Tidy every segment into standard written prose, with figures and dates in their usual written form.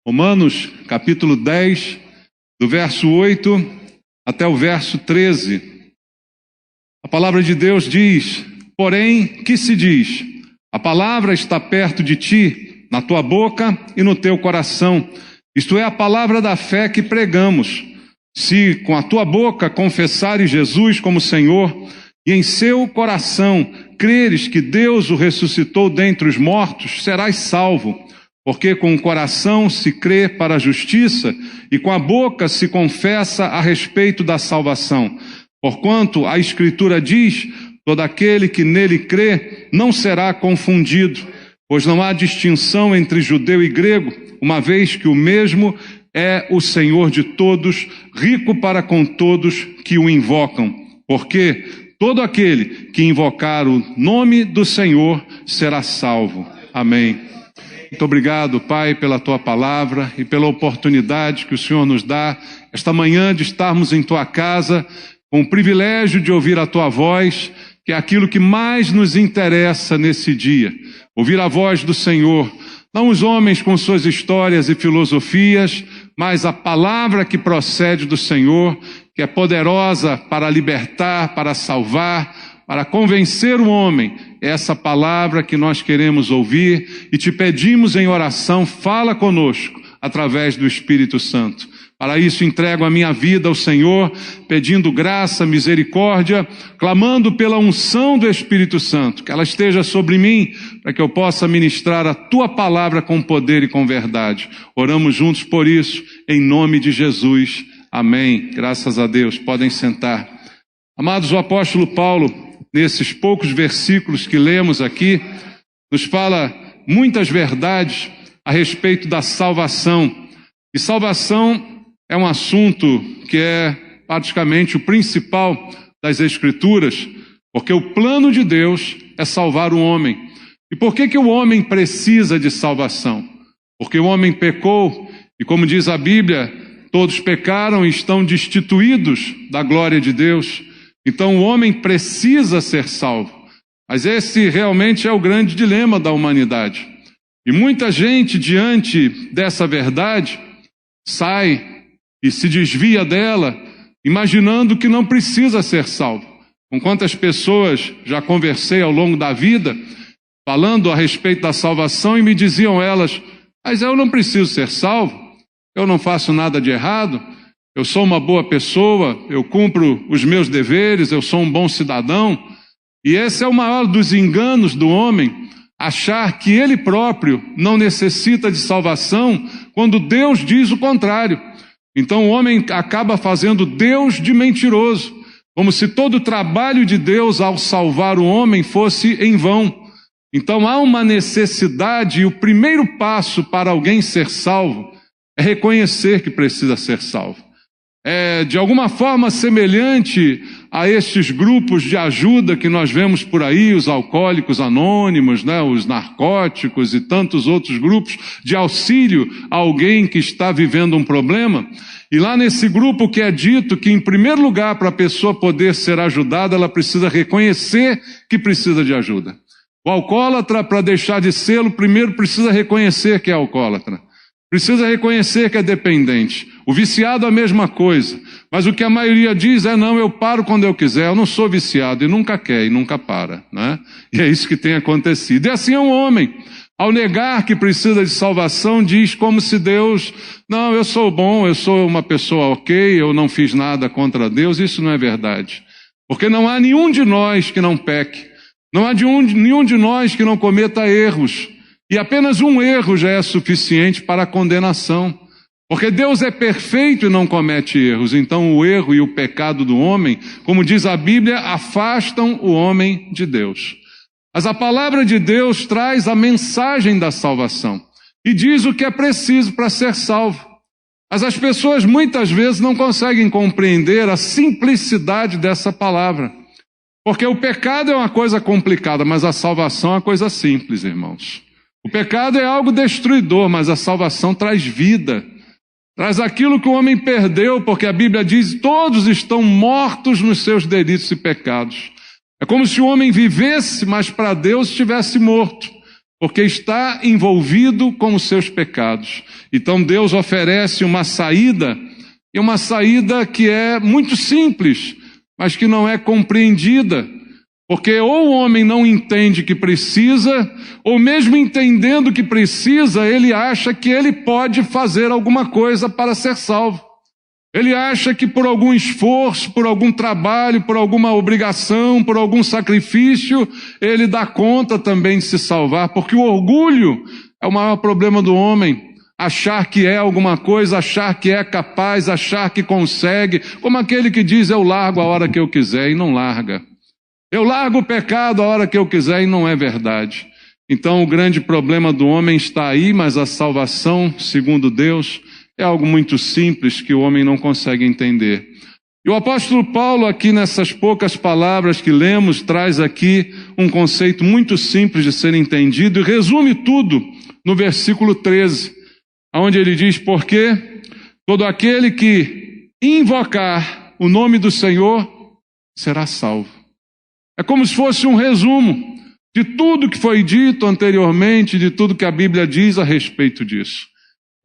Romanos, capítulo 10, do verso 8 até o verso 13. A palavra de Deus diz: porém, que se diz? A palavra está perto de ti, na tua boca e no teu coração. Isto é a palavra da fé que pregamos. Se com a tua boca confessares Jesus como Senhor, e em seu coração creres que Deus o ressuscitou dentre os mortos, serás salvo. Porque com o coração se crê para a justiça, e com a boca se confessa a respeito da salvação. Porquanto a Escritura diz: todo aquele que nele crê não será confundido, pois não há distinção entre judeu e grego, uma vez que o mesmo é o Senhor de todos, rico para com todos que o invocam. Porque todo aquele que invocar o nome do Senhor será salvo. Amém. Muito obrigado, Pai, pela Tua palavra e pela oportunidade que o Senhor nos dá esta manhã de estarmos em Tua casa, com o privilégio de ouvir a Tua voz, que é aquilo que mais nos interessa nesse dia. Ouvir a voz do Senhor, não os homens com suas histórias e filosofias, mas a palavra que procede do Senhor, que é poderosa para libertar, para salvar, para convencer o homem. Essa palavra que nós queremos ouvir e te pedimos em oração, fala conosco através do Espírito Santo. Para isso entrego a minha vida ao Senhor, pedindo graça, misericórdia, clamando pela unção do Espírito Santo, que ela esteja sobre mim, para que eu possa ministrar a Tua palavra com poder e com verdade. Oramos juntos por isso, em nome de Jesus. Amém. Graças a Deus. Podem sentar. Amados, o apóstolo Paulo, nesses poucos versículos que lemos aqui, nos fala muitas verdades a respeito da salvação. E salvação é um assunto que é praticamente o principal das Escrituras, porque o plano de Deus é salvar o homem. E por que o homem precisa de salvação? Porque o homem pecou, e como diz a Bíblia, todos pecaram e estão destituídos da glória de Deus. Então o homem precisa ser salvo. Mas esse realmente é o grande dilema da humanidade. E muita gente, diante dessa verdade, sai e se desvia dela, imaginando que não precisa ser salvo. Com quantas pessoas já conversei ao longo da vida, falando a respeito da salvação, e me diziam elas: mas eu não preciso ser salvo, eu não faço nada de errado, eu sou uma boa pessoa, eu cumpro os meus deveres, eu sou um bom cidadão. E esse é o maior dos enganos do homem, achar que ele próprio não necessita de salvação, quando Deus diz o contrário. Então o homem acaba fazendo Deus de mentiroso, como se todo o trabalho de Deus ao salvar o homem fosse em vão. Então há uma necessidade, e o primeiro passo para alguém ser salvo é reconhecer que precisa ser salvo. É de alguma forma semelhante a estes grupos de ajuda que nós vemos por aí, os alcoólicos anônimos, os narcóticos e tantos outros grupos de auxílio a alguém que está vivendo um problema. E lá nesse grupo que é dito que, em primeiro lugar, para a pessoa poder ser ajudada, ela precisa reconhecer que precisa de ajuda. O alcoólatra, para deixar de ser, primeiro precisa reconhecer que é alcoólatra. Precisa reconhecer que é dependente. O viciado a mesma coisa. Mas o que a maioria diz é: não, eu paro quando eu quiser, eu não sou viciado, e nunca quer, e nunca para, né? E é isso que tem acontecido. E assim é um homem. Ao negar que precisa de salvação, diz como se Deus: não, eu sou bom, eu sou uma pessoa ok, eu não fiz nada contra Deus. Isso não é verdade. Porque não há nenhum de nós que não peque. Não há nenhum de nós que não cometa erros. E apenas um erro já é suficiente para a condenação. Porque Deus é perfeito e não comete erros. Então o erro e o pecado do homem, como diz a Bíblia, afastam o homem de Deus. Mas a palavra de Deus traz a mensagem da salvação. E diz o que é preciso para ser salvo. Mas as pessoas muitas vezes não conseguem compreender a simplicidade dessa palavra. Porque o pecado é uma coisa complicada, mas a salvação é uma coisa simples, irmãos. O pecado é algo destruidor, mas a salvação traz vida. Traz aquilo que o homem perdeu, porque a Bíblia diz: todos estão mortos nos seus delitos e pecados. É como se o homem vivesse, mas para Deus estivesse morto. porque está envolvido com os seus pecados. Então Deus oferece uma saída, e uma saída que é muito simples, mas que não é compreendida, porque ou o homem não entende que precisa, ou mesmo entendendo que precisa, ele acha que ele pode fazer alguma coisa para ser salvo. Ele acha que por algum esforço, por algum trabalho, por alguma obrigação, por algum sacrifício, ele dá conta também de se salvar, porque o orgulho é o maior problema do homem. Achar que é alguma coisa, achar que é capaz, achar que consegue, como aquele que diz, eu largo a hora que eu quiser, e não larga. Eu largo o pecado a hora que eu quiser, e não é verdade. Então o grande problema do homem está aí, mas a salvação, segundo Deus, é algo muito simples que o homem não consegue entender. E o apóstolo Paulo, aqui nessas poucas palavras que lemos, traz aqui um conceito muito simples de ser entendido e resume tudo no versículo 13, onde ele diz, porque todo aquele que invocar o nome do Senhor será salvo. É como se fosse um resumo de tudo que foi dito anteriormente, de tudo que a Bíblia diz a respeito disso.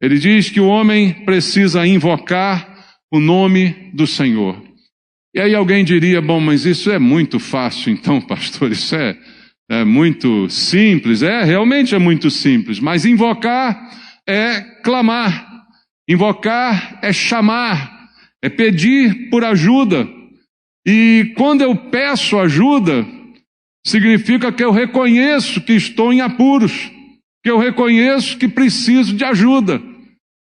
Ele diz que o homem precisa invocar o nome do Senhor. E aí alguém diria, bom, mas isso é muito fácil então, pastor, isso é muito simples. Realmente é muito simples, mas invocar é clamar, invocar é chamar, é pedir por ajuda. E quando eu peço ajuda, significa que eu reconheço que estou em apuros, que eu reconheço que preciso de ajuda.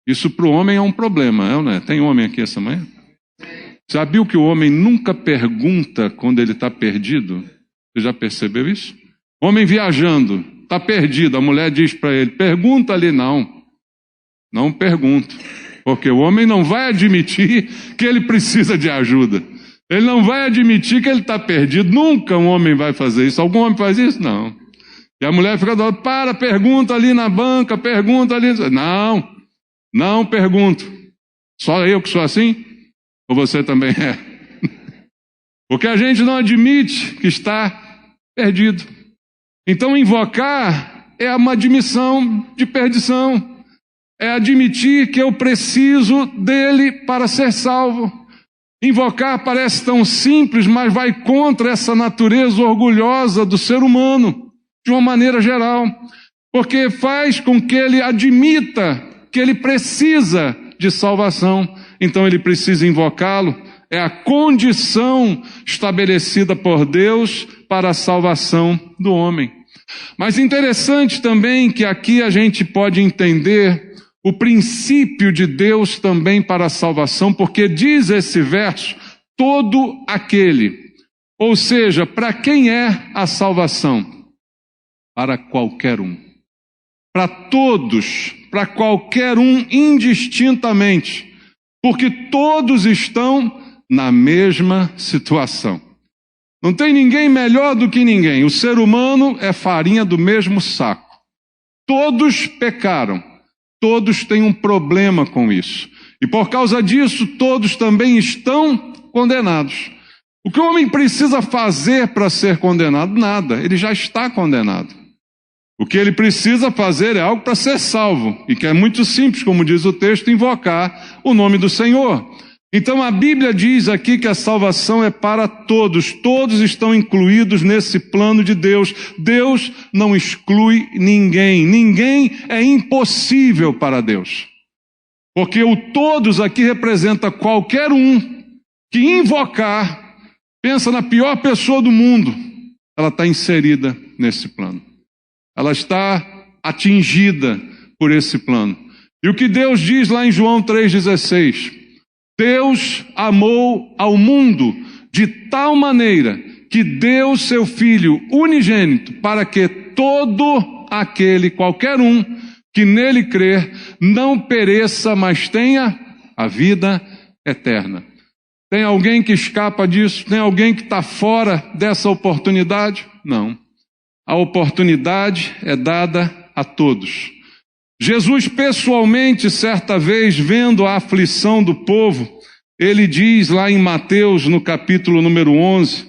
Isso para o homem é um problema, não é? Tem homem aqui essa manhã? Sabia que o homem nunca pergunta quando ele está perdido? Você já percebeu isso? Homem viajando, está perdido, a mulher diz para ele, pergunta ali, não pergunta, porque o homem não vai admitir que ele precisa de ajuda. Ele não vai admitir que ele está perdido, nunca um homem vai fazer isso. Algum homem faz isso? Não. E a mulher fica do lado, pergunta ali na banca, pergunta ali. Não pergunto. Só eu que sou assim? Ou você também é? Porque a gente não admite que está perdido. Então invocar é uma admissão de perdição. É admitir que eu preciso dele para ser salvo. Invocar parece tão simples, mas vai contra essa natureza orgulhosa do ser humano. De uma maneira geral, porque faz com que ele admita que ele precisa de salvação, então ele precisa invocá-lo, é a condição estabelecida por Deus para a salvação do homem. Mas interessante também que aqui a gente pode entender o princípio de Deus também para a salvação, porque diz esse verso, todo aquele, ou seja, para quem é a salvação? Para qualquer um, para todos, para qualquer um indistintamente, porque todos estão na mesma situação. Não tem ninguém melhor do que ninguém, o ser humano é farinha do mesmo saco. Todos pecaram, todos têm um problema com isso, e por causa disso todos também estão condenados. O que o homem precisa fazer para ser condenado? Nada, ele já está condenado. O que ele precisa fazer é algo para ser salvo, e que é muito simples, como diz o texto, invocar o nome do Senhor. Então a Bíblia diz aqui que a salvação é para todos, todos estão incluídos nesse plano de Deus. Deus não exclui ninguém, ninguém é impossível para Deus. Porque o todos aqui representa qualquer um que invocar, pensa na pior pessoa do mundo, ela está inserida nesse plano. Ela está atingida por esse plano. E o que Deus diz lá em João 3,16? Deus amou ao mundo de tal maneira que deu seu Filho unigênito para que todo aquele, qualquer um, que nele crer, não pereça, mas tenha a vida eterna. Tem alguém que escapa disso? Tem alguém que está fora dessa oportunidade? Não. A oportunidade é dada a todos. Jesus pessoalmente, certa vez, vendo a aflição do povo, ele diz lá em Mateus, no capítulo número 11,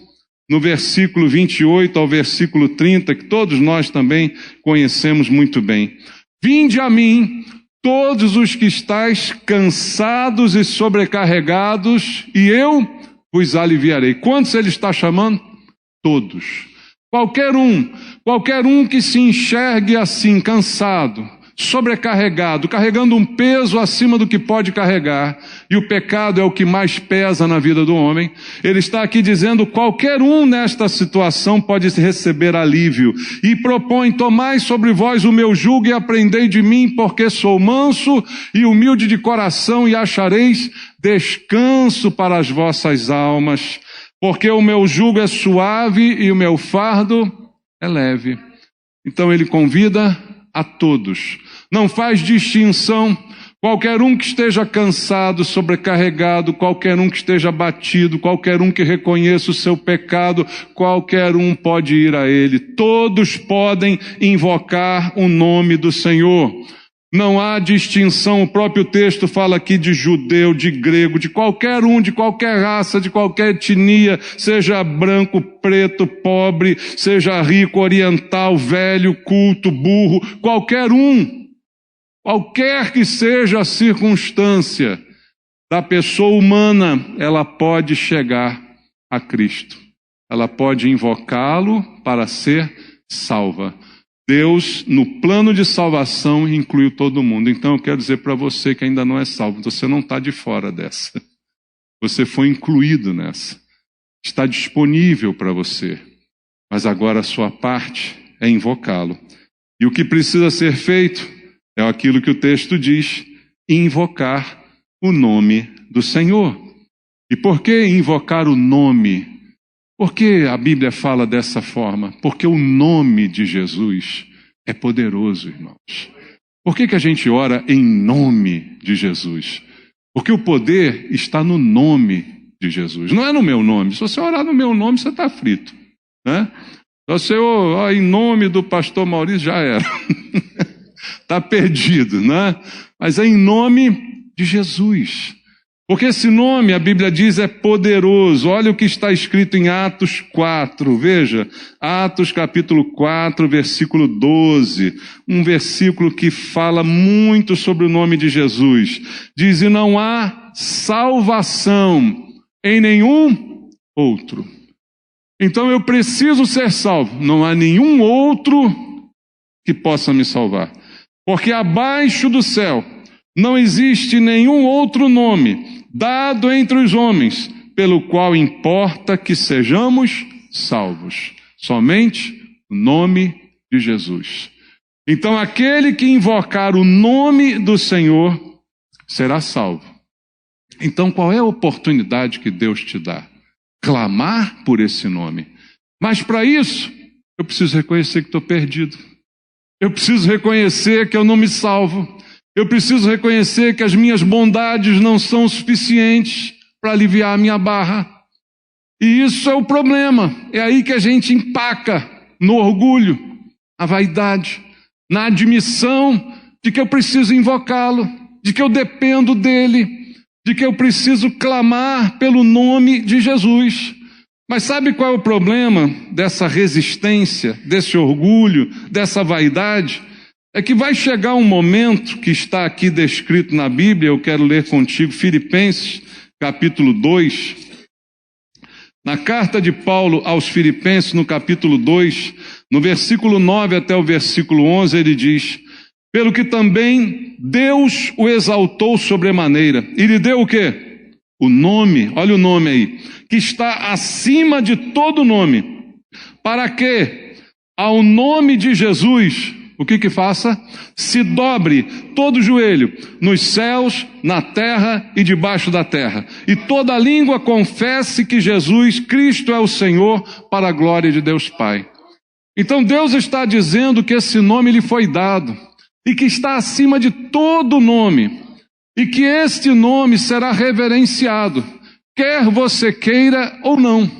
no versículo 28 ao versículo 30, que todos nós também conhecemos muito bem. Vinde a mim, todos os que estáis cansados e sobrecarregados, e eu vos aliviarei. Quantos ele está chamando? Todos. Qualquer um que se enxergue assim, cansado, sobrecarregado, carregando um peso acima do que pode carregar, e o pecado é o que mais pesa na vida do homem. Ele está aqui dizendo: qualquer um nesta situação pode receber alívio, e propõe: tomai sobre vós o meu jugo e aprendei de mim, porque sou manso e humilde de coração, e achareis descanso para as vossas almas, porque o meu jugo é suave e o meu fardo é leve. Então ele convida a todos, não faz distinção. Qualquer um que esteja cansado, sobrecarregado, qualquer um que esteja abatido, qualquer um que reconheça o seu pecado, qualquer um pode ir a ele. Todos podem invocar o nome do Senhor. Não há distinção. O próprio texto fala aqui de judeu, de grego, de qualquer um, de qualquer raça, de qualquer etnia, seja branco, preto, pobre, seja rico, oriental, velho, culto, burro, qualquer um. Qualquer que seja a circunstância da pessoa humana, ela pode chegar a Cristo. Ela pode invocá-lo para ser salva. Deus, no plano de salvação, incluiu todo mundo. Então eu quero dizer para você que ainda não é salvo, você não está de fora dessa. Você foi incluído nessa. Está disponível para você. Mas agora a sua parte é invocá-lo. E o que precisa ser feito é aquilo que o texto diz: invocar o nome do Senhor. E por que invocar o nome? Por que a Bíblia fala dessa forma? Porque o nome de Jesus é poderoso, irmãos. Por que a gente ora em nome de Jesus? Porque o poder está no nome de Jesus. Não é no meu nome. Se você orar no meu nome, você está frito, né? Se você orar em nome do pastor Maurício, já era. Está perdido, né? Mas é em nome de Jesus. Porque esse nome, a Bíblia diz, é poderoso. Olha o que está escrito em Atos 4. Veja, Atos capítulo 4, versículo 12. Um versículo que fala muito sobre o nome de Jesus. Diz: e não há salvação em nenhum outro. Então eu preciso ser salvo. Não há nenhum outro que possa me salvar. Porque abaixo do céu não existe nenhum outro nome dado entre os homens, pelo qual importa que sejamos salvos. Somente o nome de Jesus. Então aquele que invocar o nome do Senhor será salvo. Então qual é a oportunidade que Deus te dá? Clamar por esse nome. Mas para isso, eu preciso reconhecer que estou perdido. Eu preciso reconhecer que eu não me salvo. Eu preciso reconhecer que as minhas bondades não são suficientes para aliviar a minha barra. E isso é o problema. É aí que a gente empaca no orgulho, na vaidade, na admissão de que eu preciso invocá-lo, de que eu dependo dele, de que eu preciso clamar pelo nome de Jesus. Mas sabe qual é o problema dessa resistência, desse orgulho, dessa vaidade? É que vai chegar um momento que está aqui descrito na Bíblia. Eu quero ler contigo Filipenses, capítulo 2. Na carta de Paulo aos Filipenses, no capítulo 2, no versículo 9 até o versículo 11, ele diz: pelo que também Deus o exaltou sobremaneira, e lhe deu o quê? O nome, olha o nome aí, que está acima de todo nome, para que ao nome de Jesus, o que faça? Se dobre todo o joelho, nos céus, na terra e debaixo da terra, e toda língua confesse que Jesus Cristo é o Senhor, para a glória de Deus Pai. Então Deus está dizendo que esse nome lhe foi dado, e que está acima de todo nome, e que este nome será reverenciado, quer você queira ou não.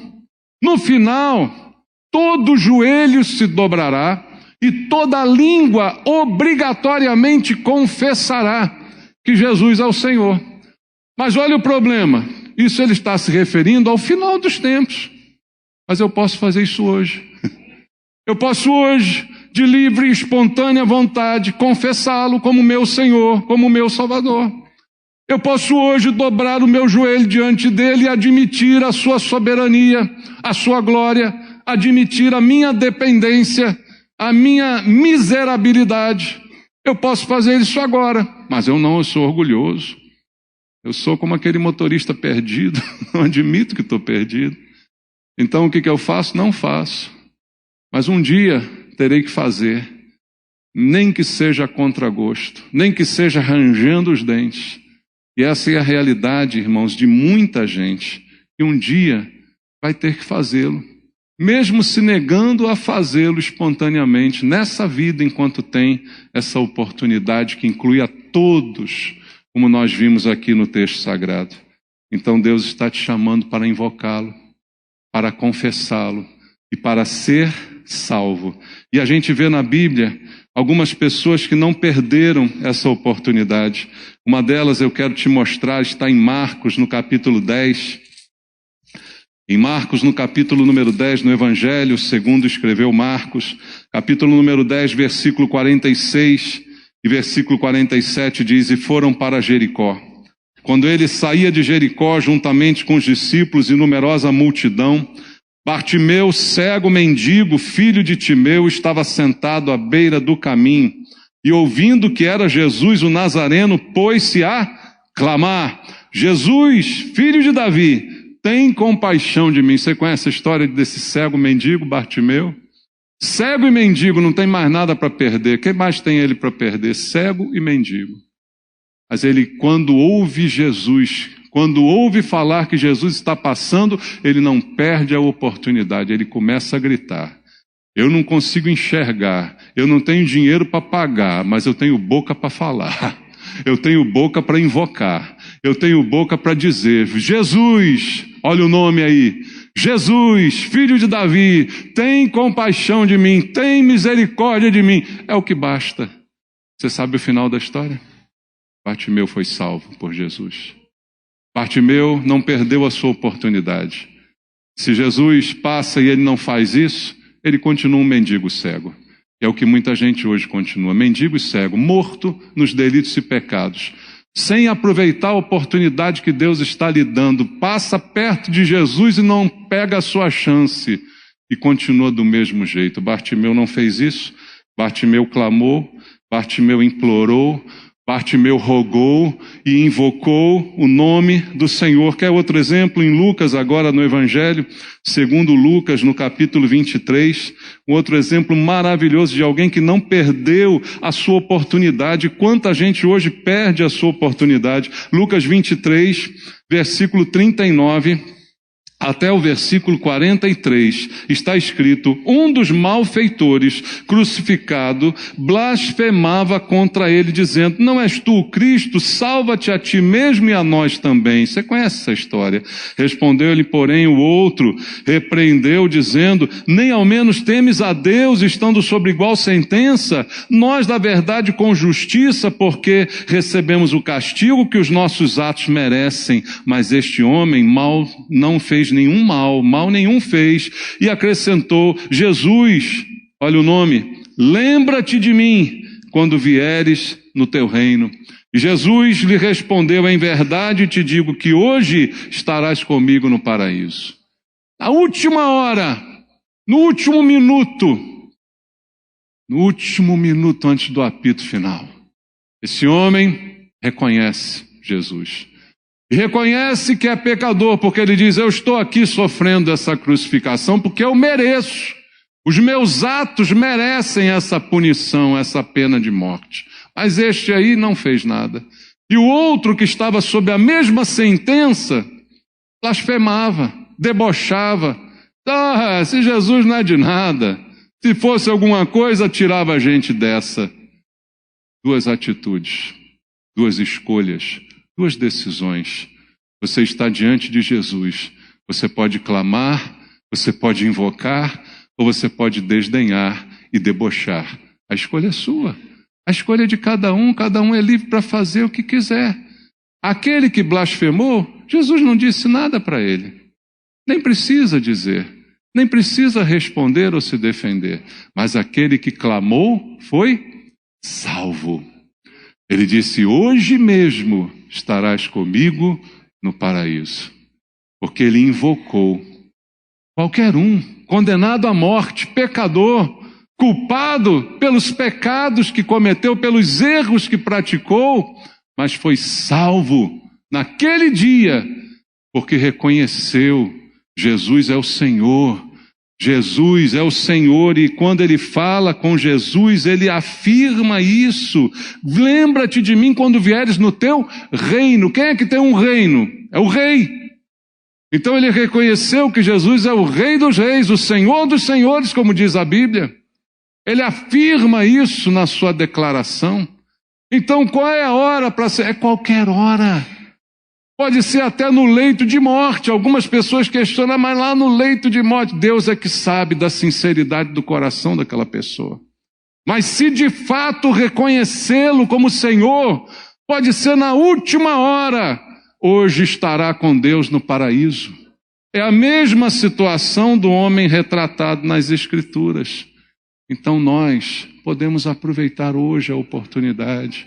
No final, todo joelho se dobrará, e toda língua obrigatoriamente confessará que Jesus é o Senhor. Mas olha o problema, isso ele está se referindo ao final dos tempos. Mas eu posso fazer isso hoje. Eu posso hoje, de livre e espontânea vontade, confessá-lo como meu Senhor, como meu Salvador. Eu posso hoje dobrar o meu joelho diante dele e admitir a sua soberania, a sua glória, admitir a minha dependência, a minha miserabilidade. Eu posso fazer isso agora, mas eu sou orgulhoso. Eu sou como aquele motorista perdido, não admito que estou perdido. Então o que eu faço? Não faço. Mas um dia terei que fazer, nem que seja a contragosto, nem que seja rangendo os dentes. E essa é a realidade, irmãos, de muita gente, que um dia vai ter que fazê-lo, mesmo se negando a fazê-lo espontaneamente, nessa vida, enquanto tem essa oportunidade que inclui a todos, como nós vimos aqui no texto sagrado. Então Deus está te chamando para invocá-lo, para confessá-lo e para ser salvo. E a gente vê na Bíblia algumas pessoas que não perderam essa oportunidade. Uma delas eu quero te mostrar, está em Marcos, no capítulo 10. Em Marcos, no capítulo número 10, no Evangelho, segundo escreveu Marcos, capítulo número 10, versículo 46 e versículo 47 diz: E foram para Jericó. Quando ele saía de Jericó, juntamente com os discípulos e numerosa multidão, Bartimeu, cego mendigo, filho de Timeu, estava sentado à beira do caminho, e ouvindo que era Jesus o Nazareno, pôs-se a clamar: Jesus, filho de Davi, tem compaixão de mim. Você conhece a história desse cego mendigo, Bartimeu? Cego e mendigo, não tem mais nada para perder. Quem mais tem ele para perder? Cego e mendigo. Mas ele, quando ouve Jesus, quando ouve falar que Jesus está passando, ele não perde a oportunidade, ele começa a gritar: eu não consigo enxergar, eu não tenho dinheiro para pagar, mas eu tenho boca para falar, eu tenho boca para invocar, eu tenho boca para dizer: Jesus, olha o nome aí, Jesus, filho de Davi, tem compaixão de mim, tem misericórdia de mim. É o que basta. Você sabe o final da história? Bartimeu foi salvo por Jesus. Bartimeu não perdeu a sua oportunidade. Se Jesus passa e ele não faz isso, ele continua um mendigo cego. É o que muita gente hoje continua, mendigo e cego, morto nos delitos e pecados, sem aproveitar a oportunidade que Deus está lhe dando. Passa perto de Jesus e não pega a sua chance e continua do mesmo jeito. Bartimeu não fez isso. Bartimeu clamou, Bartimeu implorou, Bartimeu rogou e invocou o nome do Senhor. Quer outro exemplo? Em Lucas, agora no Evangelho, segundo Lucas, no capítulo 23, um outro exemplo maravilhoso de alguém que não perdeu a sua oportunidade. Quanta gente hoje perde a sua oportunidade. Lucas 23, versículo 39 até o versículo 43, está escrito: um dos malfeitores crucificado blasfemava contra ele, dizendo: não és tu o Cristo? Salva-te a ti mesmo e a nós também. Você conhece essa história? Respondeu-lhe, porém, o outro, repreendeu, dizendo: nem ao menos temes a Deus, estando sob igual sentença? Nós, da verdade, com justiça, porque recebemos o castigo que os nossos atos merecem, mas este homem mal não fez nenhum mal nenhum fez. E acrescentou: Jesus, olha o nome, lembra-te de mim quando vieres no teu reino. E Jesus lhe respondeu: em verdade te digo que hoje estarás comigo no paraíso. Na última hora, no último minuto antes do apito final, esse homem reconhece Jesus. E reconhece que é pecador, porque ele diz: eu estou aqui sofrendo essa crucificação porque eu mereço. Os meus atos merecem essa punição, essa pena de morte. Mas este aí não fez nada. E o outro, que estava sob a mesma sentença, blasfemava, debochava. Se Jesus não é de nada, se fosse alguma coisa, tirava a gente dessa. Duas atitudes, duas escolhas, duas decisões. Você está diante de Jesus. Você pode clamar, você pode invocar, ou você pode desdenhar e debochar. A escolha é sua. A escolha é de cada um é livre para fazer o que quiser. Aquele que blasfemou, Jesus não disse nada para ele. Nem precisa dizer. Nem precisa responder ou se defender. Mas aquele que clamou foi salvo. Ele disse: hoje mesmo estarás comigo no paraíso. Porque ele invocou qualquer um, condenado à morte, pecador, culpado pelos pecados que cometeu, pelos erros que praticou, mas foi salvo naquele dia, porque reconheceu: Jesus é o Senhor, Jesus é o Senhor, e quando ele fala com Jesus, ele afirma isso: lembra-te de mim quando vieres no teu reino. Quem é que tem um reino? É o rei. Então ele reconheceu que Jesus é o Rei dos Reis, o Senhor dos Senhores, como diz a Bíblia. Ele afirma isso na sua declaração. Então qual é a hora para ser? É qualquer hora. Pode ser até no leito de morte. Algumas pessoas questionam: mas lá no leito de morte, Deus é que sabe da sinceridade do coração daquela pessoa. Mas se de fato reconhecê-lo como Senhor, pode ser na última hora. Hoje estará com Deus no paraíso. É a mesma situação do homem retratado nas Escrituras. Então nós podemos aproveitar hoje a oportunidade.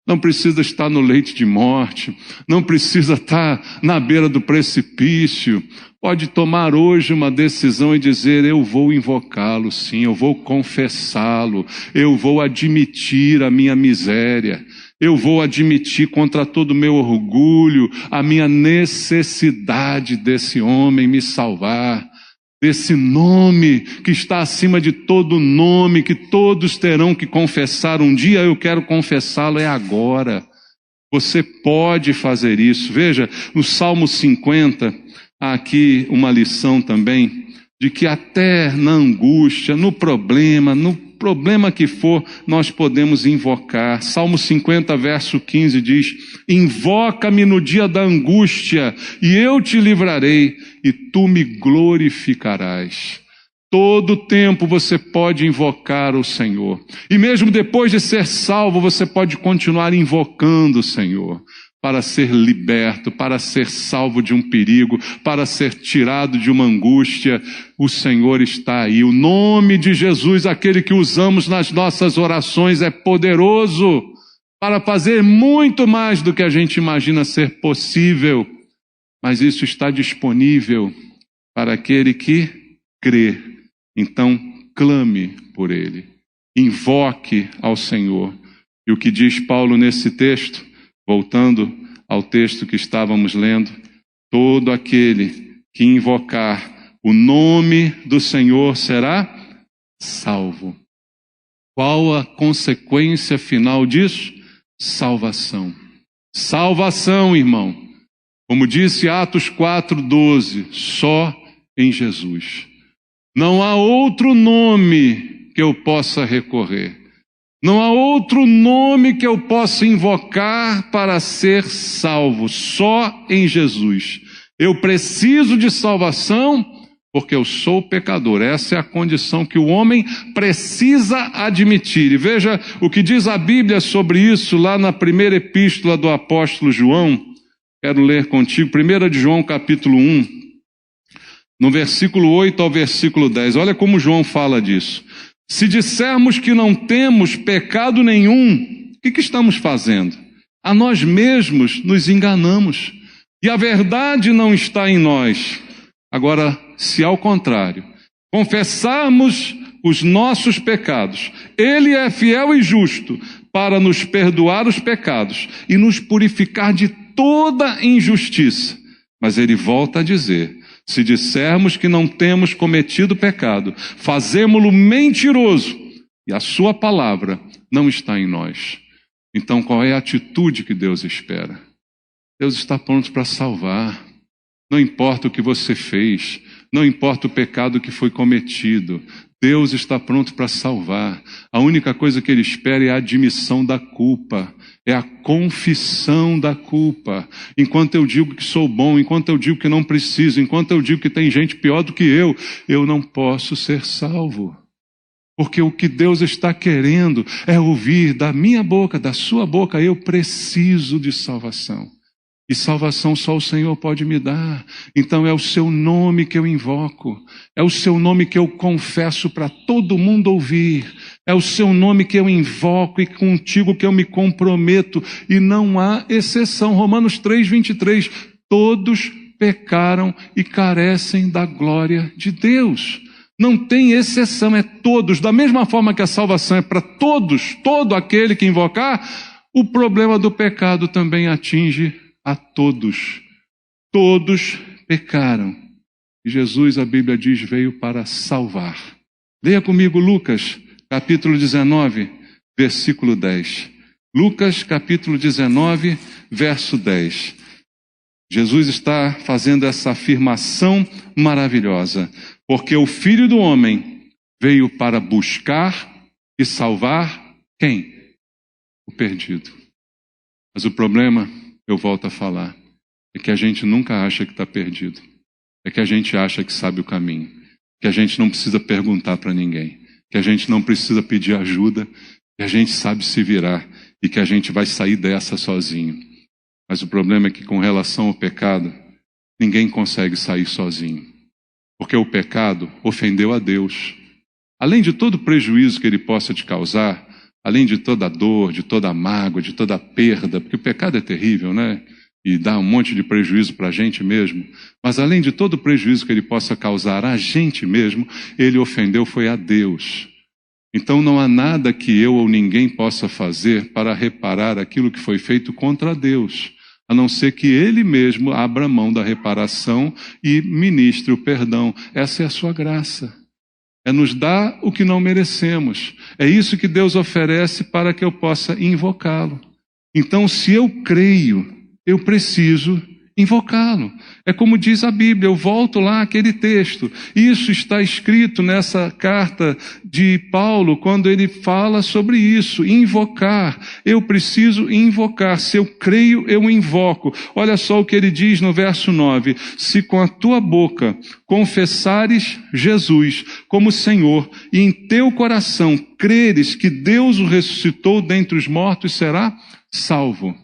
Não precisa estar no leito de morte, não precisa estar na beira do precipício. Pode tomar hoje uma decisão e dizer: eu vou invocá-lo, sim, eu vou confessá-lo, eu vou admitir a minha miséria, eu vou admitir contra todo o meu orgulho a minha necessidade desse homem me salvar, desse nome que está acima de todo nome, que todos terão que confessar um dia. Eu quero confessá-lo, é agora. Você pode fazer isso. Veja, no Salmo 50, há aqui uma lição também, de que até na angústia, no problema que for, nós podemos invocar. Salmo 50, verso 15 diz: invoca-me no dia da angústia, e eu te livrarei, e tu me glorificarás. Todo tempo você pode invocar o Senhor. E mesmo depois de ser salvo, você pode continuar invocando o Senhor, para ser liberto, para ser salvo de um perigo, para ser tirado de uma angústia. O Senhor está aí. O nome de Jesus, aquele que usamos nas nossas orações, é poderoso para fazer muito mais do que a gente imagina ser possível. Mas isso está disponível para aquele que crê. Então, clame por ele. Invoque ao Senhor. E o que diz Paulo nesse texto? Voltando ao texto que estávamos lendo: todo aquele que invocar o nome do Senhor será salvo. Qual a consequência final disso? Salvação. Salvação, irmão. Como disse Atos 4:12, só em Jesus. Não há outro nome que eu possa recorrer. Não há outro nome que eu possa invocar para ser salvo, só em Jesus. Eu preciso de salvação porque eu sou pecador. Essa é a condição que o homem precisa admitir. E veja o que diz a Bíblia sobre isso lá na primeira epístola do apóstolo João. Quero ler contigo, 1 de João capítulo 1, no versículo 8 ao versículo 10. Olha como João fala disso. Se dissermos que não temos pecado nenhum, o que estamos fazendo? A nós mesmos nos enganamos, e a verdade não está em nós. Agora, se ao contrário, confessarmos os nossos pecados, Ele é fiel e justo para nos perdoar os pecados e nos purificar de toda injustiça. Mas Ele volta a dizer: se dissermos que não temos cometido pecado, fazemo-lo mentiroso, e a sua palavra não está em nós. Então qual é a atitude que Deus espera? Deus está pronto para salvar. Não importa o que você fez, não importa o pecado que foi cometido, Deus está pronto para salvar. A única coisa que Ele espera é a admissão da culpa, é a confissão da culpa. Enquanto eu digo que sou bom, enquanto eu digo que não preciso, enquanto eu digo que tem gente pior do que eu não posso ser salvo. Porque o que Deus está querendo é ouvir da minha boca, da sua boca: eu preciso de salvação. E salvação só o Senhor pode me dar. Então é o seu nome que eu invoco. É o seu nome que eu confesso para todo mundo ouvir. É o seu nome que eu invoco e contigo que eu me comprometo. E não há exceção. Romanos 3:23. Todos pecaram e carecem da glória de Deus. Não tem exceção, é todos. Da mesma forma que a salvação é para todos, todo aquele que invocar, o problema do pecado também atinge a todos. Todos pecaram. E Jesus, a Bíblia diz, veio para salvar. Leia comigo Lucas, capítulo 19, versículo 10. Lucas, capítulo 19, verso 10. Jesus está fazendo essa afirmação maravilhosa. Porque o Filho do Homem veio para buscar e salvar quem? O perdido. Mas o problema, eu volto a falar, é que a gente nunca acha que está perdido. É que a gente acha que sabe o caminho. Que a gente não precisa perguntar para ninguém. Que a gente não precisa pedir ajuda. Que a gente sabe se virar. E que a gente vai sair dessa sozinho. Mas o problema é que com relação ao pecado, ninguém consegue sair sozinho. Porque o pecado ofendeu a Deus. Além de todo o prejuízo que ele possa te causar, além de toda a dor, de toda a mágoa, de toda a perda, porque o pecado é terrível, né? E dá um monte de prejuízo para a gente mesmo. Mas além de todo o prejuízo que ele possa causar a gente mesmo, ele ofendeu foi a Deus. Então não há nada que eu ou ninguém possa fazer para reparar aquilo que foi feito contra Deus, a não ser que ele mesmo abra mão da reparação e ministre o perdão. Essa é a sua graça. É nos dar o que não merecemos. É isso que Deus oferece para que eu possa invocá-lo. Então, se eu creio, eu preciso invocá-lo. É como diz a Bíblia, eu volto lá àquele texto. Isso está escrito nessa carta de Paulo, quando ele fala sobre isso, invocar. Eu preciso invocar. Se eu creio, eu invoco. Olha só o que ele diz no verso 9. Se com a tua boca confessares Jesus como Senhor, e em teu coração creres que Deus o ressuscitou dentre os mortos, será salvo.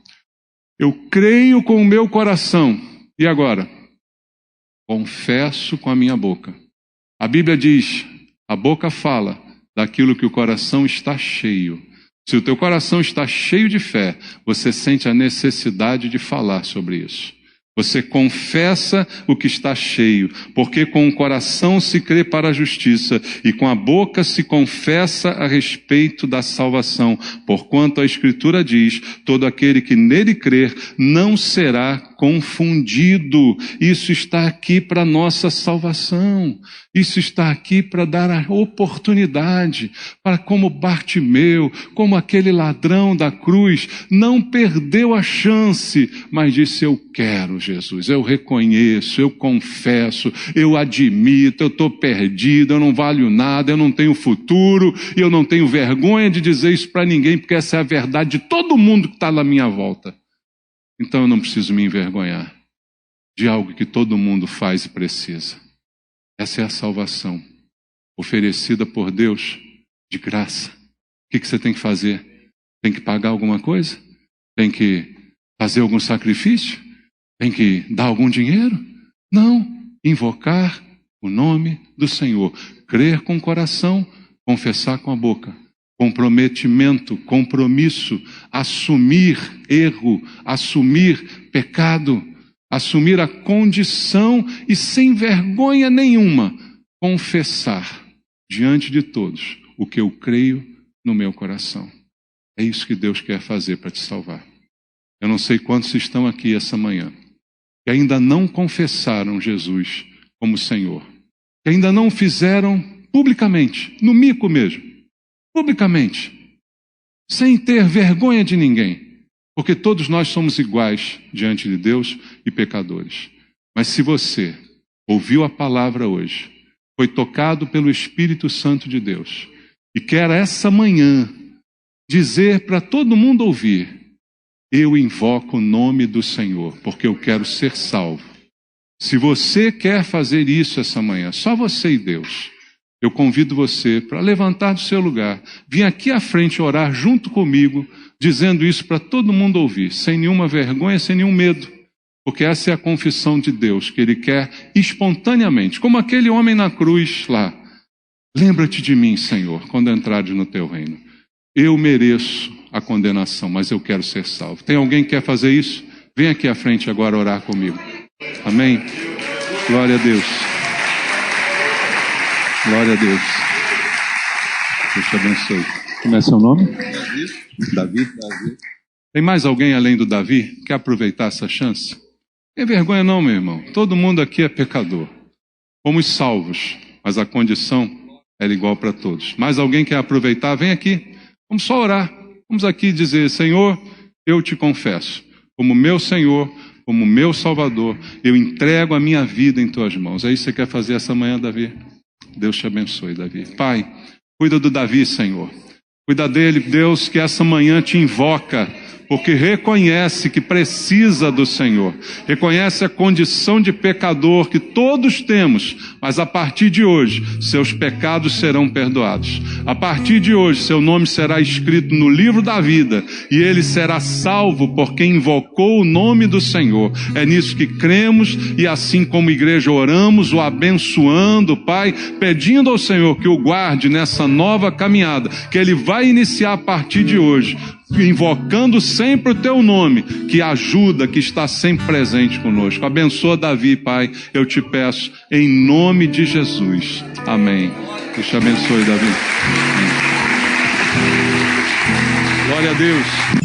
Eu creio com o meu coração. E agora? Confesso com a minha boca. A Bíblia diz, a boca fala daquilo que o coração está cheio. Se o teu coração está cheio de fé, você sente a necessidade de falar sobre isso. Você confessa o que está cheio, porque com o coração se crê para a justiça e com a boca se confessa a respeito da salvação. Porquanto a Escritura diz, todo aquele que nele crer não será confundido. Isso está aqui para nossa salvação. Isso está aqui para dar a oportunidade para, como Bartimeu, como aquele ladrão da cruz, não perdeu a chance, mas disse, eu quero Jesus, eu reconheço, eu confesso, eu admito, eu estou perdido, eu não valho nada, eu não tenho futuro, e eu não tenho vergonha de dizer isso para ninguém, porque essa é a verdade de todo mundo que está na minha volta. Então eu não preciso me envergonhar de algo que todo mundo faz e precisa. Essa é a salvação oferecida por Deus de graça. O que você tem que fazer? Tem que pagar alguma coisa? Tem que fazer algum sacrifício? Tem que dar algum dinheiro? Não. Invocar o nome do Senhor. Crer com o coração, confessar com a boca. Comprometimento, compromisso, assumir erro, assumir pecado, assumir a condição e sem vergonha nenhuma, confessar diante de todos o que eu creio no meu coração. É isso que Deus quer fazer para te salvar. Eu não sei quantos estão aqui essa manhã que ainda não confessaram Jesus como Senhor, que ainda não fizeram publicamente, no mico mesmo, publicamente, sem ter vergonha de ninguém, porque todos nós somos iguais diante de Deus e pecadores. Mas se você ouviu a palavra hoje, foi tocado pelo Espírito Santo de Deus e quer essa manhã dizer para todo mundo ouvir, eu invoco o nome do Senhor, porque eu quero ser salvo. Se você quer fazer isso essa manhã, só você e Deus, eu convido você para levantar do seu lugar, vir aqui à frente orar junto comigo, dizendo isso para todo mundo ouvir, sem nenhuma vergonha, sem nenhum medo. Porque essa é a confissão de Deus, que Ele quer espontaneamente, como aquele homem na cruz lá. Lembra-te de mim, Senhor, quando entrares no teu reino. Eu mereço a condenação, mas eu quero ser salvo. Tem alguém que quer fazer isso? Vem aqui à frente agora orar comigo. Amém? Glória a Deus. Glória a Deus. Deus te abençoe. Como é seu nome? Davi. Tem mais alguém além do Davi que quer aproveitar essa chance? Não tem vergonha não, meu irmão. Todo mundo aqui é pecador. Fomos salvos, mas a condição era igual para todos. Mais alguém quer aproveitar? Vem aqui. Vamos só orar. Vamos aqui dizer, Senhor, eu te confesso, como meu Senhor, como meu Salvador, eu entrego a minha vida em tuas mãos. É isso que você quer fazer essa manhã, Davi? Deus te abençoe, Davi. Pai, cuida do Davi, Senhor. Cuida dele, Deus, que essa manhã te invoca, porque reconhece que precisa do Senhor. Reconhece a condição de pecador que todos temos, mas a partir de hoje, seus pecados serão perdoados. A partir de hoje, seu nome será escrito no livro da vida, e ele será salvo por quem invocou o nome do Senhor. É nisso que cremos, e assim como igreja oramos, o abençoando, Pai, pedindo ao Senhor que o guarde nessa nova caminhada, que ele vai iniciar a partir de hoje, invocando sempre o teu nome, que ajuda, que está sempre presente conosco. Abençoa Davi, Pai, eu te peço, em nome de Jesus. Amém. Deus te abençoe, Davi. Glória a Deus.